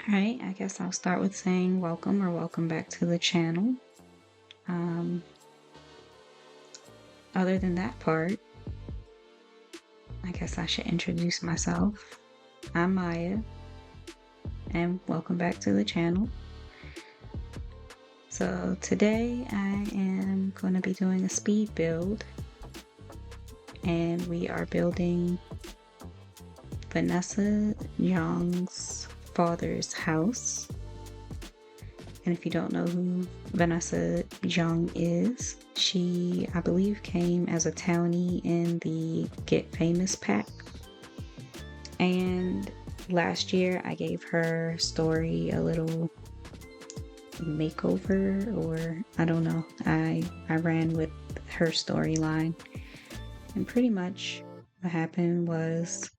Alright, I guess I'll start with saying welcome or welcome back to the channel. Um, Other than that part, I guess I should introduce myself. I'm Maya, and welcome back to the channel. So today I am going to be doing a speed build, and we are building Vanessa Young's father's house. And if you don't know who Vanessa Young is, she, I believe, came as a townie in the Get Famous pack. And last year I gave her story a little makeover, or I don't know. I ran with her storyline. And pretty much what happened was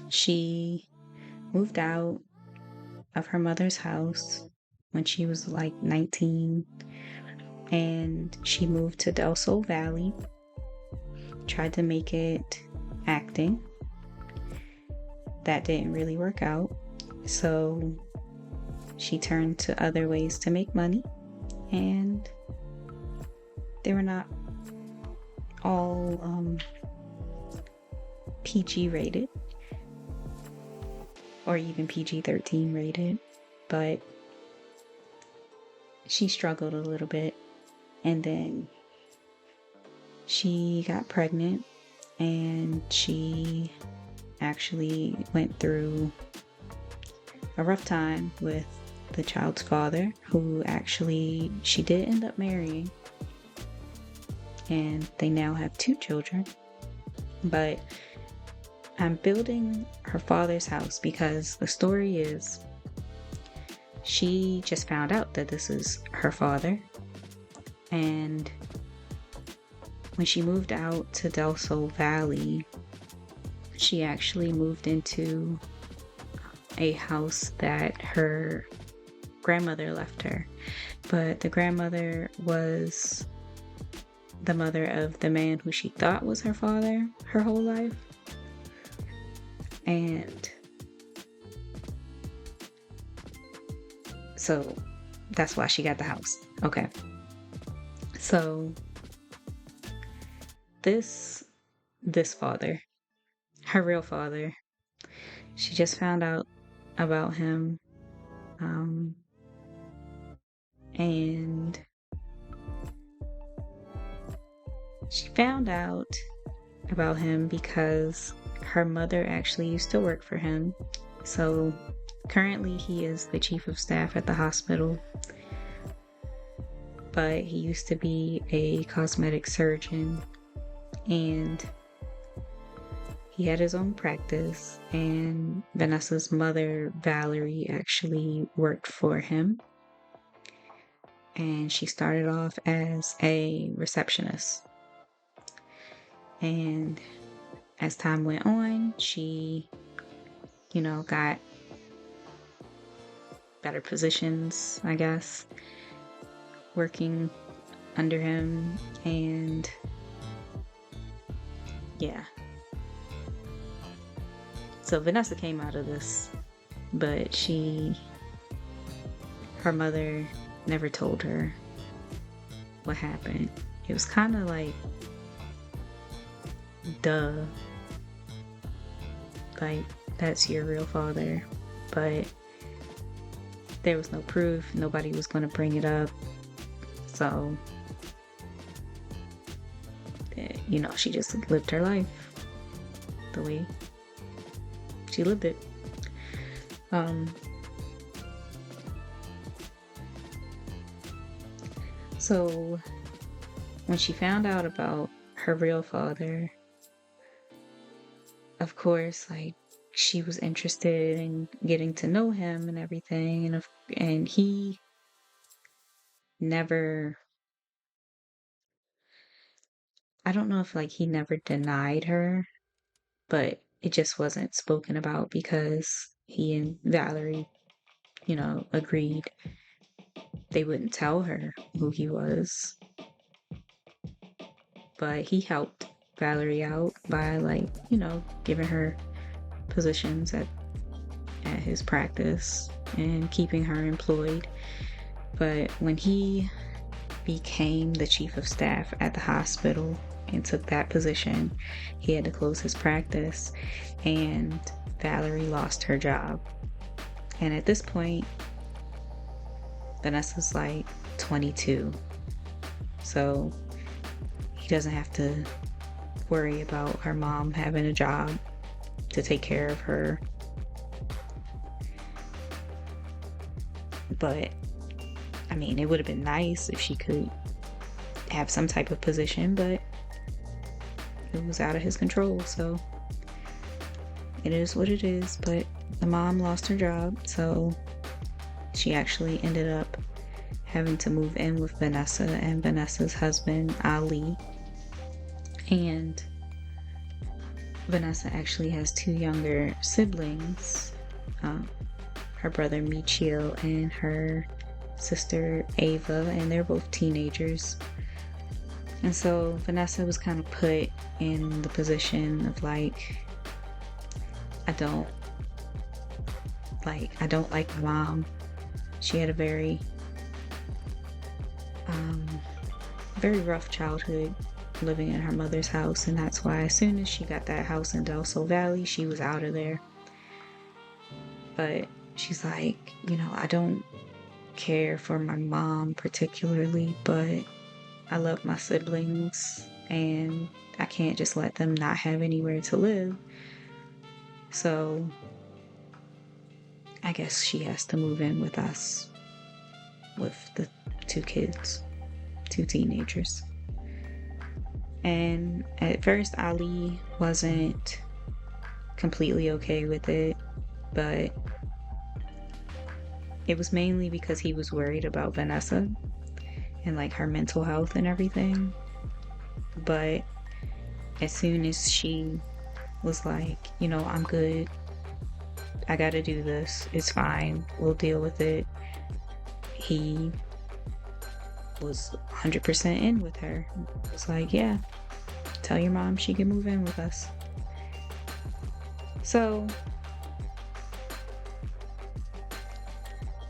she moved out of her mother's house when she was like 19, and she moved to Del Sol Valley, tried to make it acting. That didn't really work out, so she turned to other ways to make money, and they were not all PG rated or even PG-13 rated, but she struggled a little bit. And then she got pregnant, and she actually went through a rough time with the child's father, who actually she did end up marrying, and they now have 2 children. But I'm building her father's house because the story is she just found out that this is her father, and when she moved out to Del Sol Valley, she actually moved into a house that her grandmother left her. But the grandmother was the mother of the man who she thought was her father her whole life. And so that's why she got the house. Okay. So this father, her real father, she just found out about him, and she found out about him because her mother actually used to work for him. So currently he is the chief of staff at the hospital, but he used to be a cosmetic surgeon, and he had his own practice, and Vanessa's mother, Valerie, actually worked for him. And she started off as a receptionist. And as time went on, she, got better positions, I guess, working under him. And yeah. So Vanessa came out of this, but her mother never told her what happened. It was kind of like, duh, like, that's your real father. But there was no proof. Nobody was going to bring it up. So, she just lived her life the way she lived it. So when she found out about her real father, of course, like, she was interested in getting to know him and everything, and he never, I don't know if, like, he never denied her, but it just wasn't spoken about because he and Valerie, agreed they wouldn't tell her who he was. But he helped Valerie out by, like, giving her positions at his practice and keeping her employed. But when he became the chief of staff at the hospital and took that position, he had to close his practice, and Valerie lost her job. And at this point, Vanessa's like 22, so he doesn't have to worry about her mom having a job to take care of her. But I mean, it would have been nice if she could have some type of position, but it was out of his control, so it is what it is. But the mom lost her job, so she actually ended up having to move in with Vanessa and Vanessa's husband, Ali. And Vanessa actually has 2 younger siblings, her brother Michio and her sister Ava, and they're both teenagers. And so Vanessa was kind of put in the position of like, I don't like my mom. She had a very rough childhood living in her mother's house, and that's why as soon as she got that house in Del Sol Valley, she was out of there. But she's like, I don't care for my mom particularly, but I love my siblings and I can't just let them not have anywhere to live. So I guess she has to move in with us, with the 2 kids, 2 teenagers. And at first Ali wasn't completely okay with it, but it was mainly because he was worried about Vanessa and like her mental health and everything. But as soon as she was like, I'm good, I gotta do this, it's fine, we'll deal with it, he was 100% in with her. It was like, yeah, tell your mom she can move in with us. So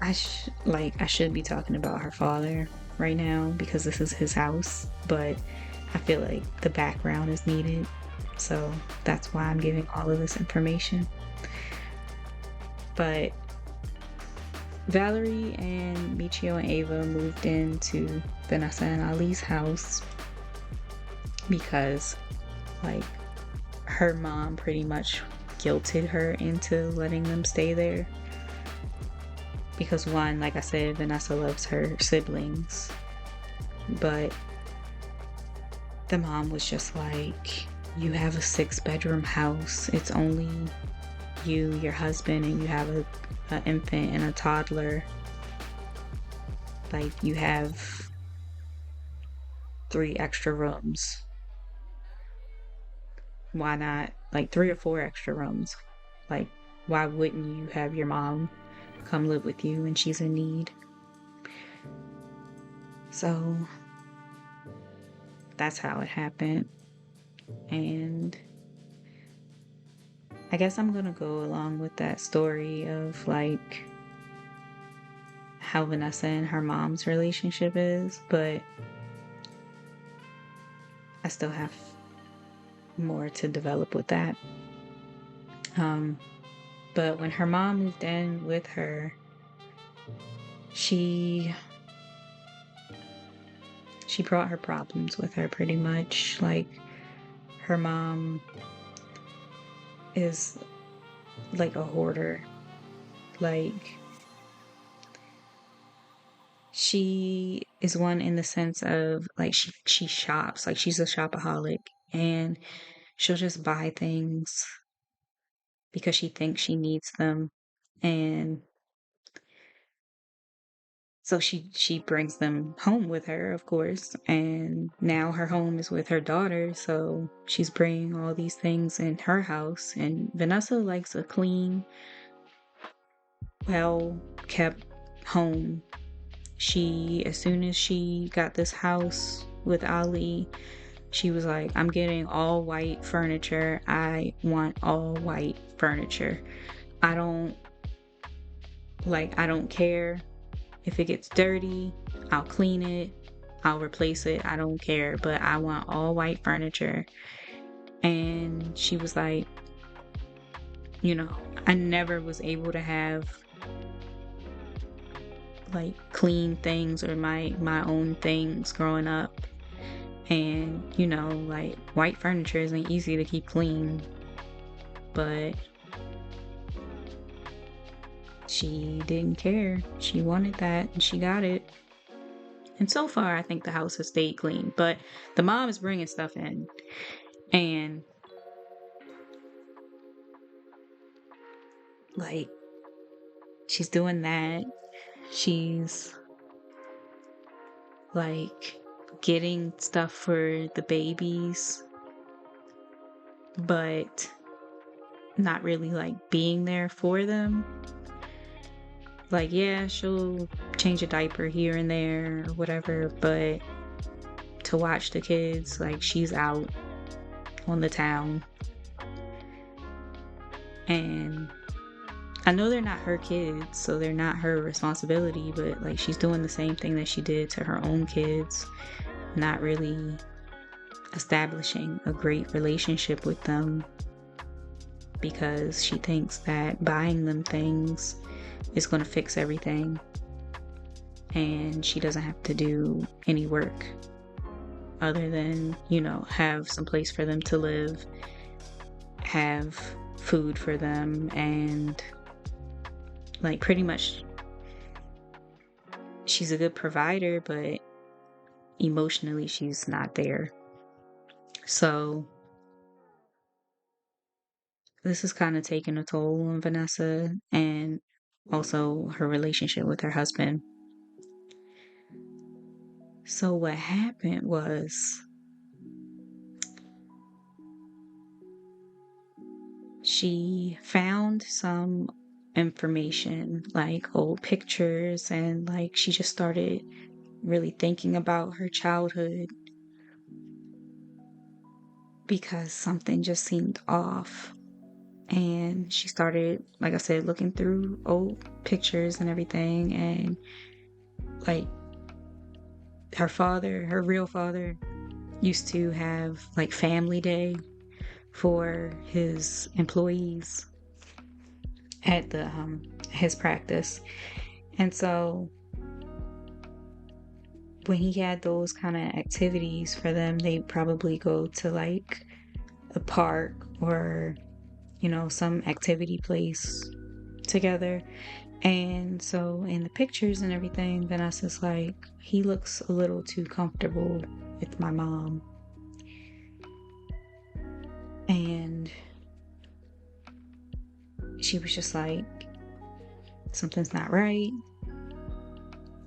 I should be talking about her father right now because this is his house, but I feel like the background is needed, so that's why I'm giving all of this information. But Valerie and Michio and Ava moved into Vanessa and Ali's house because like her mom pretty much guilted her into letting them stay there. Because one, like I said, Vanessa loves her siblings, but the mom was just like, you have a 6-bedroom house, it's only you, your husband, and you have an infant and a toddler. Like, you have 3 extra rooms. Why not, like 3 or 4 extra rooms? Like, why wouldn't you have your mom come live with you when she's in need? So that's how it happened. And I guess I'm gonna go along with that story of like how Vanessa and her mom's relationship is, but I still have more to develop with that. But when her mom moved in with her, she brought her problems with her pretty much. Like, her mom is like a hoarder. Like, she is one in the sense of like she shops, like she's a shopaholic, and she'll just buy things because she thinks she needs them. And so she brings them home with her, of course, and now her home is with her daughter, so she's bringing all these things in her house. And Vanessa likes a clean, well-kept home. As soon as she got this house with Ali, She was like, I'm getting all white furniture. I want all white furniture. I don't care if it gets dirty. I'll clean it. I'll replace it. I don't care, but I want all white furniture. And she was like, I never was able to have like clean things or my own things growing up. And like white furniture isn't easy to keep clean, but she didn't care. She wanted that and she got it. And so far I think the house has stayed clean, but the mom is bringing stuff in, and like she's doing that. She's like getting stuff for the babies, but not really like being there for them. Like, yeah, she'll change a diaper here and there or whatever, but to watch the kids, like, she's out on the town. And I know they're not her kids, so they're not her responsibility, but like she's doing the same thing that she did to her own kids, not really establishing a great relationship with them, because she thinks that buying them things is going to fix everything, and she doesn't have to do any work other than, have some place for them to live, have food for them, and like pretty much she's a good provider, but emotionally she's not there. So this is kind of taking a toll on Vanessa, and also her relationship with her husband. So what happened was she found some information, like old pictures, and like she just started really thinking about her childhood, because something just seemed off. And she started, like I said, looking through old pictures and everything, and like her real father used to have like family day for his employees at the his practice. And so when he had those kind of activities for them, they probably go to like a park or some activity place together. And so in the pictures and everything, Vanessa's like, he looks a little too comfortable with my mom. And she was just like, something's not right.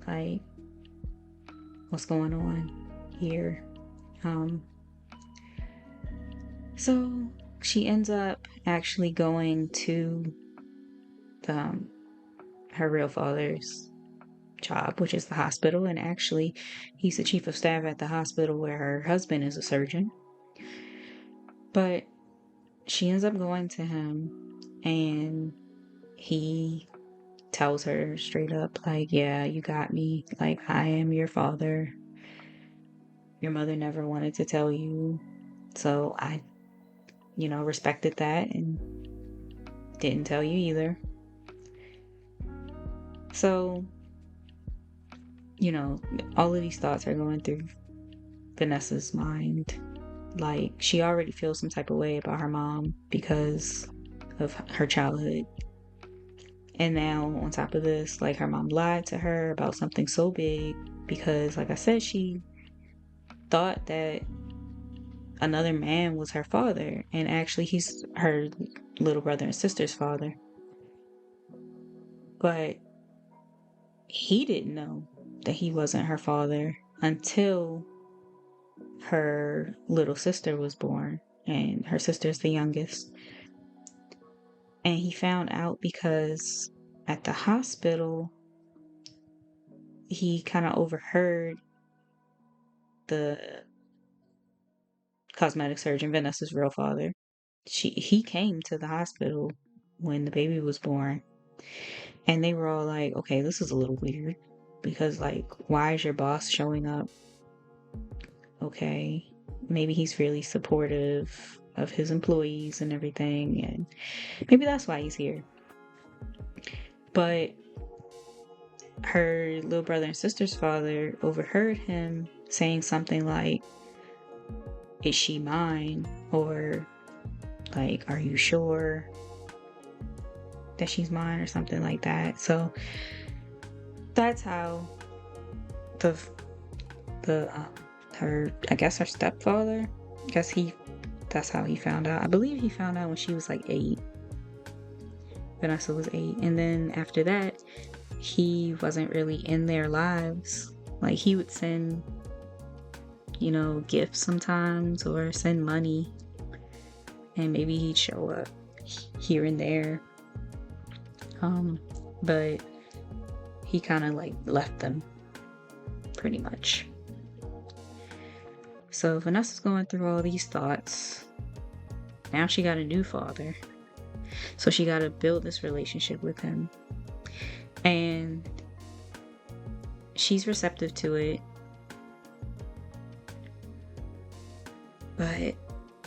Like, what's going on here? So she ends up actually going to her real father's job, which is the hospital. And actually, he's the chief of staff at the hospital where her husband is a surgeon. But she ends up going to him, and he tells her straight up, like, yeah, you got me. Like, I am your father. Your mother never wanted to tell you. So I, respected that and didn't tell you either. So, all of these thoughts are going through Vanessa's mind. Like, she already feels some type of way about her mom because of her childhood. And now, on top of this, like, her mom lied to her about something so big because, like I said, she thought that another man was her father, and actually he's her little brother and sister's father. But he didn't know that he wasn't her father until her little sister was born, and her sister's the youngest. And he found out because at the hospital he kind of overheard the cosmetic surgeon, Vanessa's real father. He came to the hospital when the baby was born, and they were all like, okay, this is a little weird, because like, why is your boss showing up? Okay, maybe he's really supportive of his employees and everything, and maybe that's why he's here. But her little brother and sister's father overheard him saying something like, is she mine? Or like, are you sure that she's mine, or something like that. So that's how her stepfather, that's how he found out. I believe he found out when she was like 8. Vanessa was 8. And then after that, he wasn't really in their lives. Like, he would send, gifts sometimes, or send money, and maybe he'd show up here and there. But he kind of like left them, pretty much. So Vanessa's going through all these thoughts. Now she got a new father, so she got to build this relationship with him, and she's receptive to it. But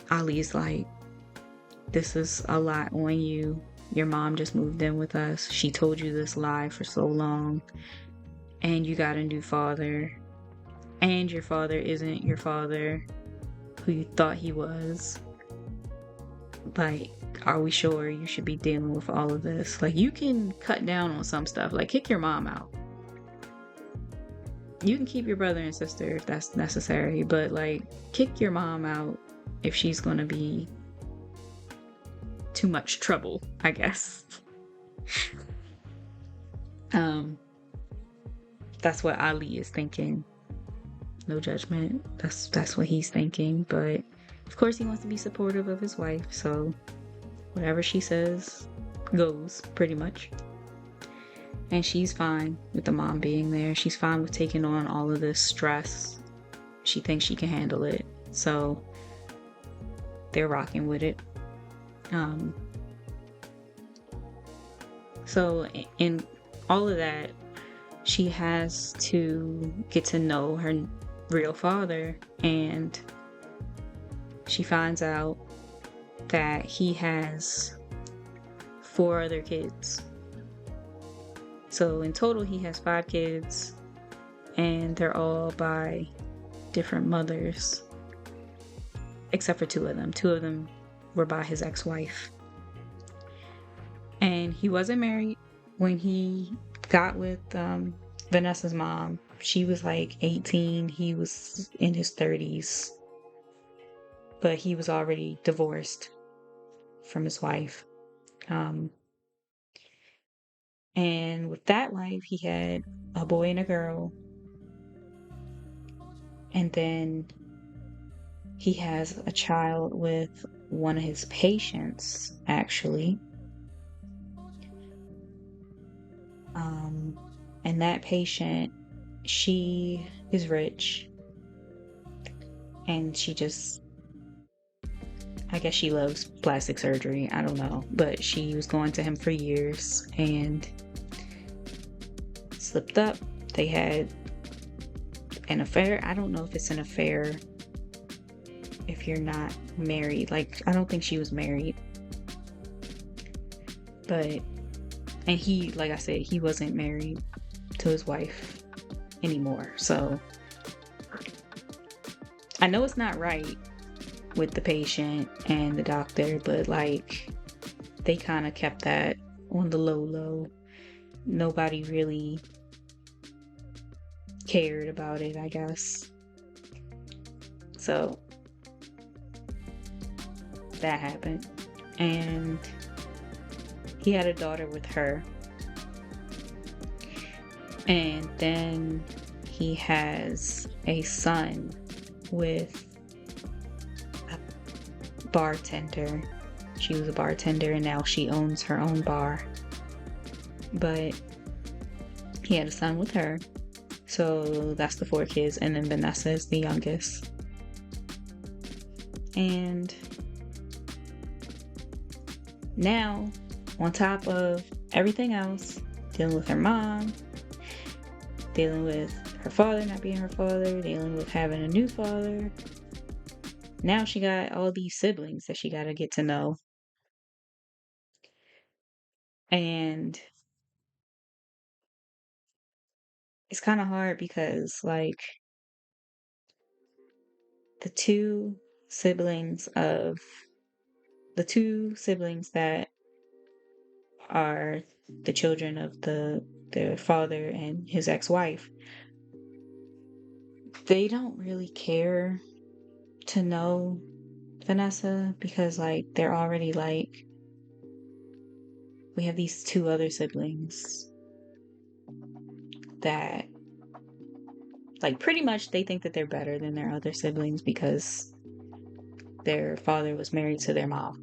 Ali's like, this is a lot on you. Your mom just moved in with us. She told you this lie for so long, and you got a new father, and your father isn't your father who you thought he was. Like, are we sure you should be dealing with all of this? Like, you can cut down on some stuff, like kick your mom out. You can keep your brother and sister if that's necessary, but like, kick your mom out if she's gonna be too much trouble, I guess. That's what Ali is thinking. No judgment. That's what he's thinking. But of course he wants to be supportive of his wife, so whatever she says goes, pretty much. And she's fine with the mom being there. She's fine with taking on all of this stress. She thinks she can handle it. So they're rocking with it. So in all of that, she has to get to know her real father, and she finds out that he has 4 other kids. So in total, he has 5 kids, and they're all by different mothers, except for 2 of them. 2 of them were by his ex-wife. And he wasn't married when he got with Vanessa's mom. She was like 18. He was in his 30s. But he was already divorced from his wife. And with that wife, he had a boy and a girl. And then he has a child with one of his patients, actually. And that patient, she is rich. And she just, I guess she loves plastic surgery. I don't know. But she was going to him for years and slipped up. They had an affair. I don't know if it's an affair if you're not married. Like, I don't think she was married. But, and he, like I said, he wasn't married to his wife anymore. So I know it's not right with the patient and the doctor, but like, they kind of kept that on the low. Nobody really cared about it, I guess. So that happened, and he had a daughter with her, and then he has a son with a bartender. She was a bartender, and now she owns her own bar. But he had a son with her. So that's the 4 kids, and then Vanessa is the youngest. And now, on top of everything else, dealing with her mom, dealing with her father not being her father, dealing with having a new father, now she got all these siblings that she got to get to know. And it's kind of hard because, like, the two siblings that are the children of their father and his ex-wife, they don't really care to know Vanessa because, like, they're already like, we have these two other siblings that, like, pretty much they think that they're better than their other siblings because their father was married to their mom.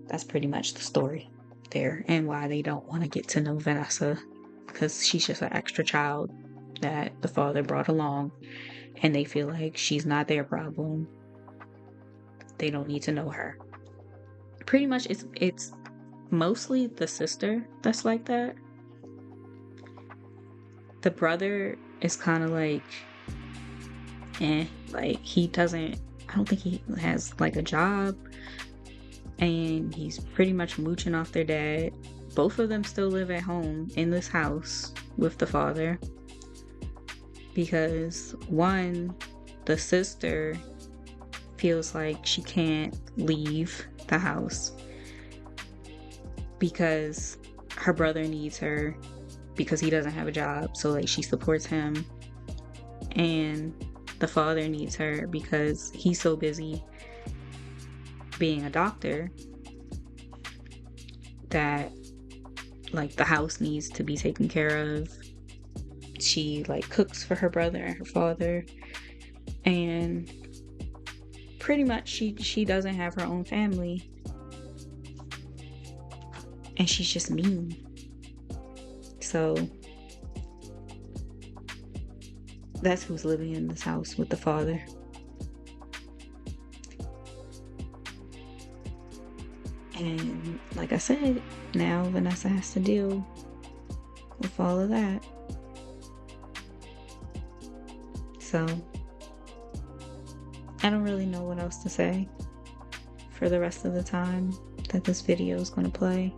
That's pretty much the story there, and why they don't want to get to know Vanessa, because she's just an extra child that the father brought along, and they feel like she's not their problem. They don't need to know her. Pretty much it's mostly the sister that's like that. The brother is kind of like, like, I don't think he has like a job, and he's pretty much mooching off their dad. Both of them still live at home in this house with the father because, one, the sister feels like she can't leave the house because her brother needs her because he doesn't have a job, so like she supports him, and the father needs her because he's so busy being a doctor that, like, the house needs to be taken care of. She, like, cooks for her brother and her father, and pretty much she doesn't have her own family, and she's just mean. So that's who's living in this house with the father. And like I said, now Vanessa has to deal with all of that. So I don't really know what else to say for the rest of the time that this video is going to play.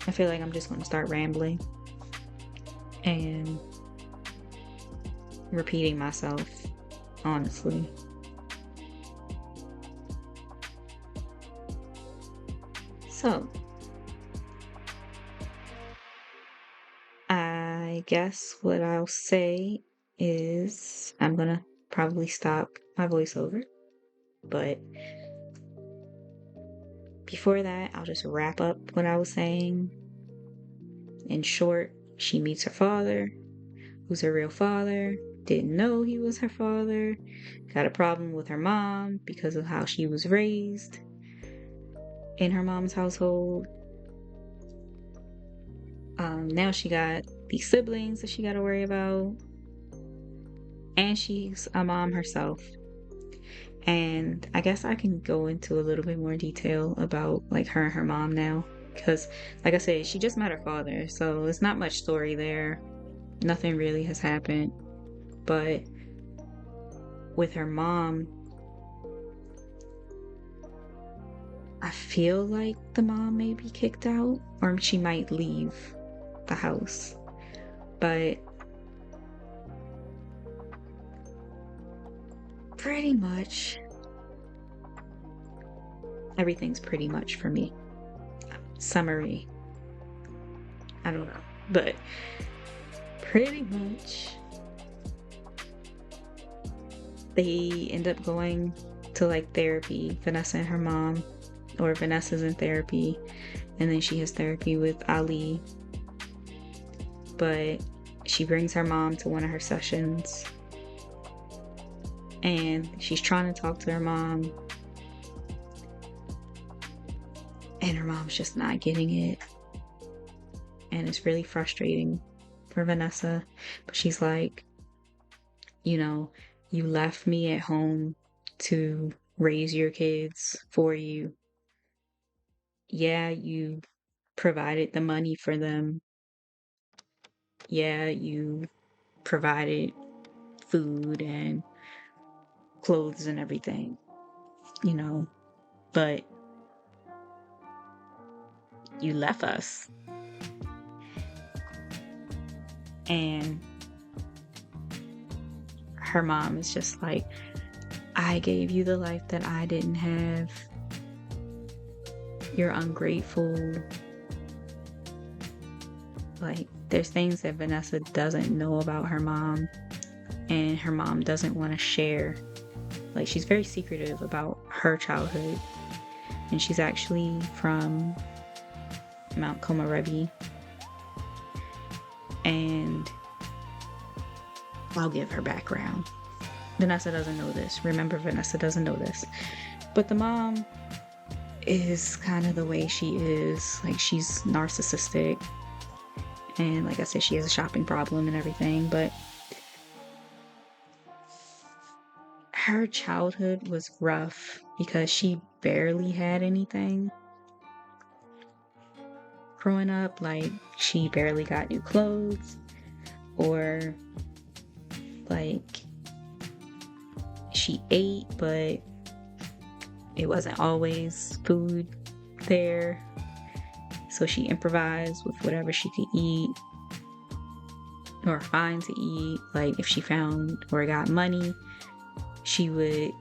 I feel like I'm just going to start rambling and repeating myself, honestly. So, I guess what I'll say is I'm gonna probably stop my voiceover, but before that, I'll just wrap up what I was saying. In short, she meets her father, who's her real father, didn't know he was her father, got a problem with her mom because of how she was raised in her mom's household. Now she got these siblings that she got to worry about, and she's a mom herself. And I guess I can go into a little bit more detail about, like, her and her mom now, because, like I said, she just met her father, so it's not much story there. Nothing really has happened. But with her mom, I feel like the mom may be kicked out, or she might leave the house. But pretty much everything's pretty much for me. Summary, I don't know, but pretty much they end up going to, like, therapy, Vanessa and her mom, or Vanessa's in therapy, and then she has therapy with Ali. But she brings her mom to one of her sessions, and she's trying to talk to her mom, and her mom's just not getting it, and it's really frustrating for Vanessa. But she's like, you you left me at home to raise your kids for you. Yeah, you provided the money for them. Yeah, you provided food and clothes and everything, but you left us. And her mom is just like, I gave you the life that I didn't have. You're ungrateful. Like, there's things that Vanessa doesn't know about her mom, and her mom doesn't want to share. Like, she's very secretive about her childhood, and she's actually from Mount Komarebi. And I'll give her background. Vanessa doesn't know this. Remember, Vanessa doesn't know this. But the mom is kind of the way she is. Like, she's narcissistic. And like I said, she has a shopping problem and everything. But her childhood was rough because she barely had anything. Growing up, like, she barely got new clothes, or like she ate, but it wasn't always food there. So she improvised with whatever she could eat or find to eat. Like, if she found or got money, she would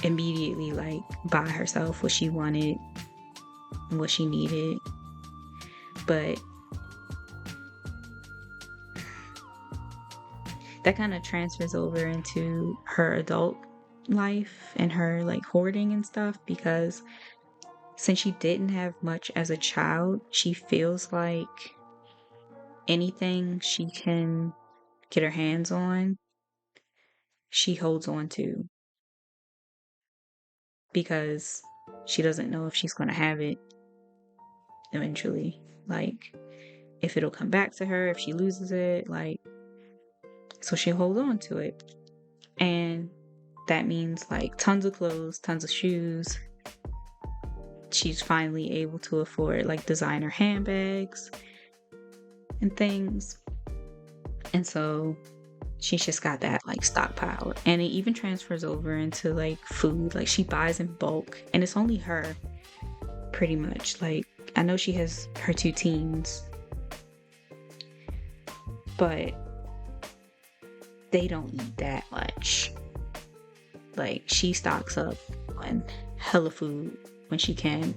immediately like buy herself what she wanted and what she needed. But that kind of transfers over into her adult life and her like hoarding and stuff, because since she didn't have much as a child, she feels like anything she can get her hands on, she holds on to, because she doesn't know if she's going to have it eventually. Like, if it'll come back to her, if she loses it, like, so she holds on to it. And that means like tons of clothes, tons of shoes. She's finally able to afford like designer handbags and things. And so she's just got that like stockpile. And it even transfers over into like food. Like, she buys in bulk, and it's only her, pretty much. Like, I know she has her 2 teens, but they don't eat that much. Like, she stocks up on hella food when she can,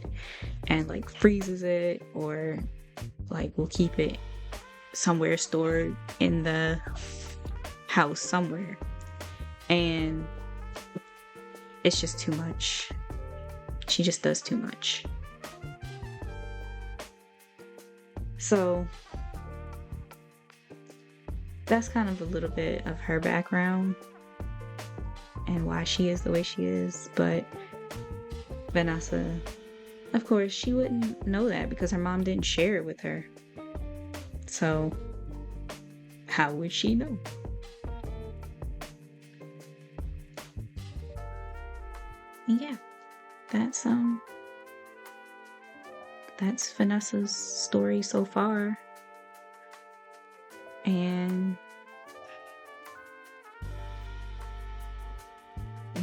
and like freezes it, or like will keep it somewhere stored in the house somewhere. And it's just too much. She just does too much. So that's kind of a little bit of her background and why she is the way she is. But Vanessa, of course, she wouldn't know that because her mom didn't share it with her. So how would she know? And yeah, that's Vanessa's story so far. And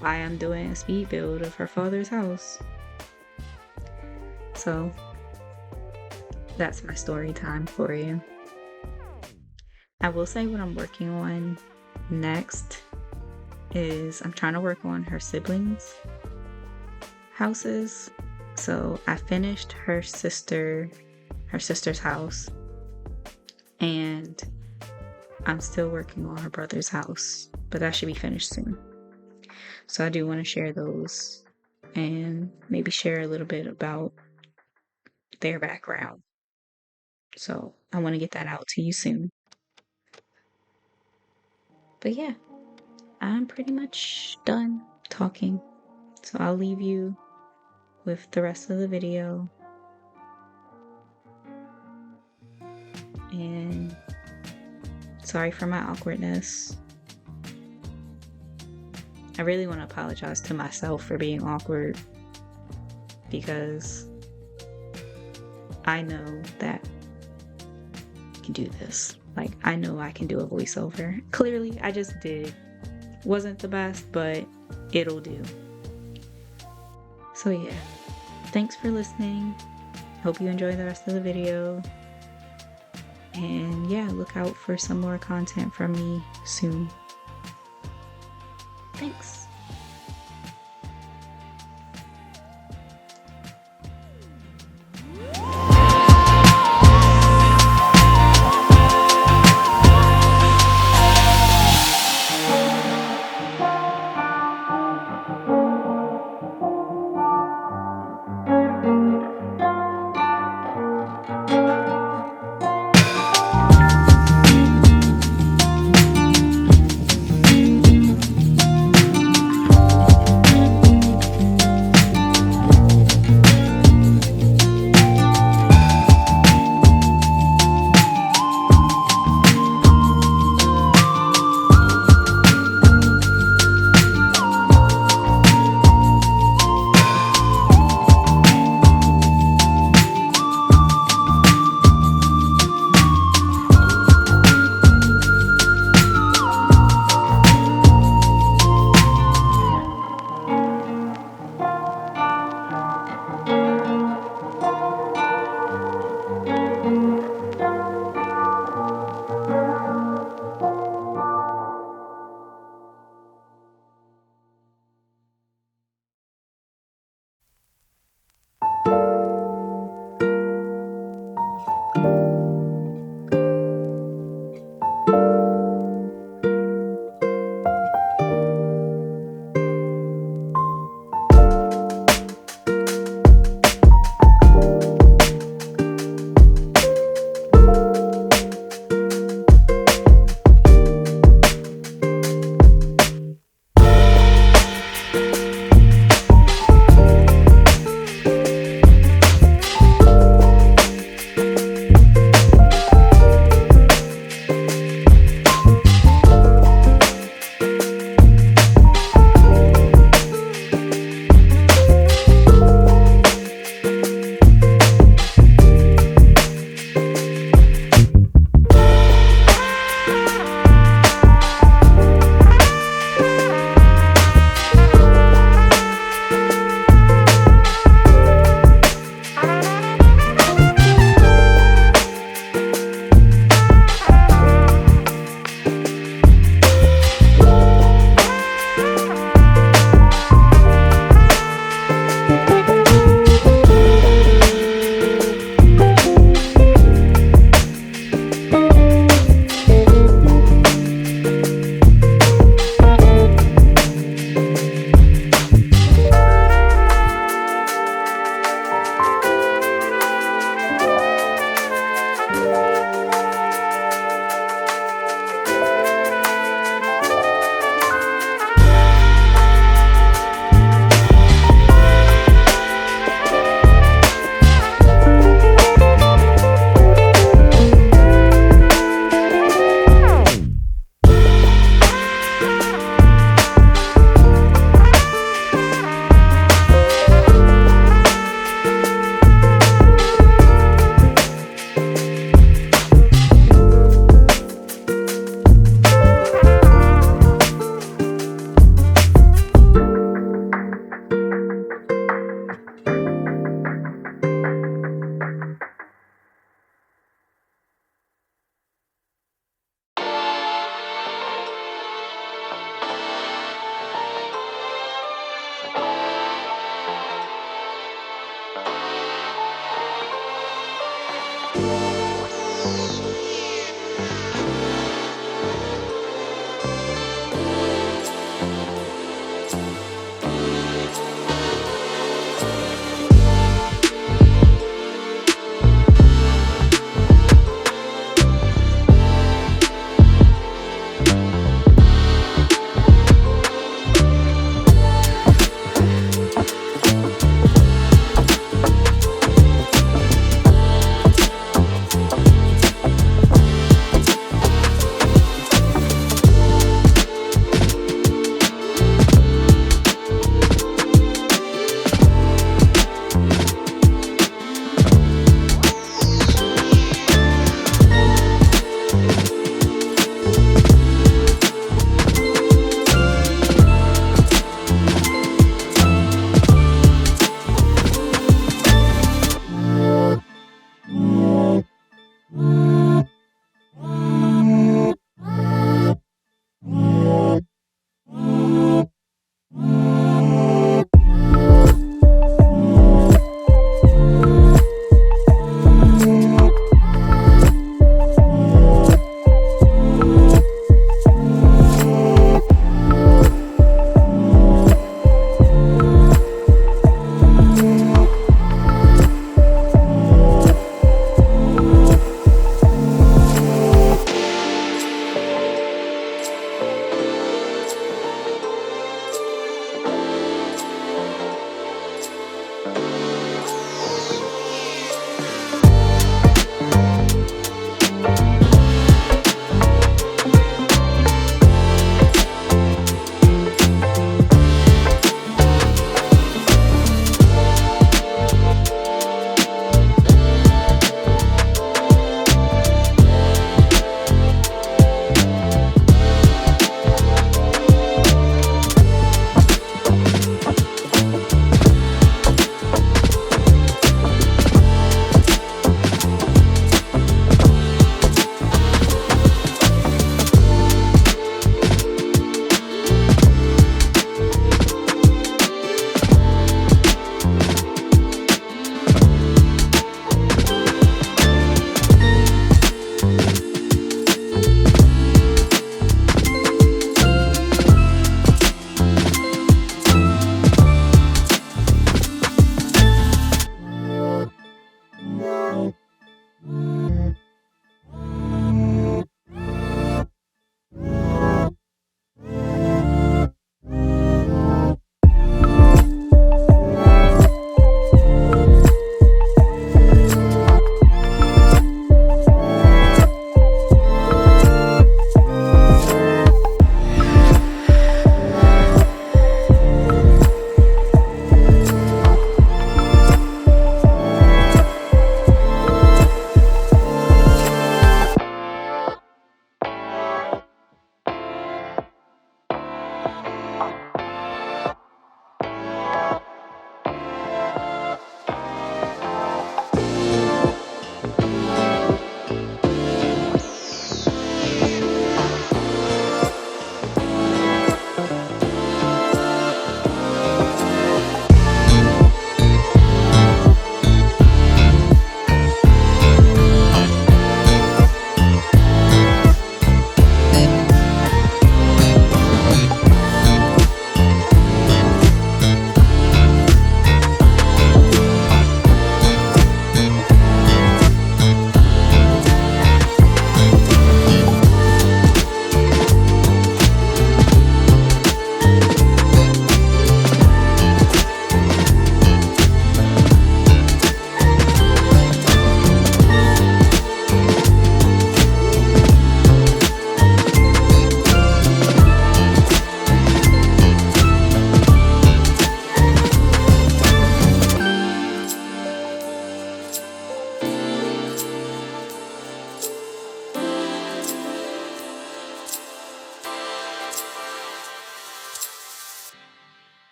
why I'm doing a speed build of her father's house. So that's my story time for you. I will say what I'm working on next is I'm trying to work on her siblings' houses. So I finished her sister's house, and I'm still working on her brother's house, but that should be finished soon. So I do want to share those and maybe share a little bit about their background. So I want to get that out to you soon. But yeah, I'm pretty much done talking. So I'll leave you with the rest of the video. And sorry for my awkwardness. I really want to apologize to myself for being awkward, because I know that I can do this. Like, I know I can do a voiceover. Clearly, I just did. Wasn't the best, but it'll do. So yeah, thanks for listening. Hope you enjoy the rest of the video. And yeah, look out for some more content from me soon. Thanks.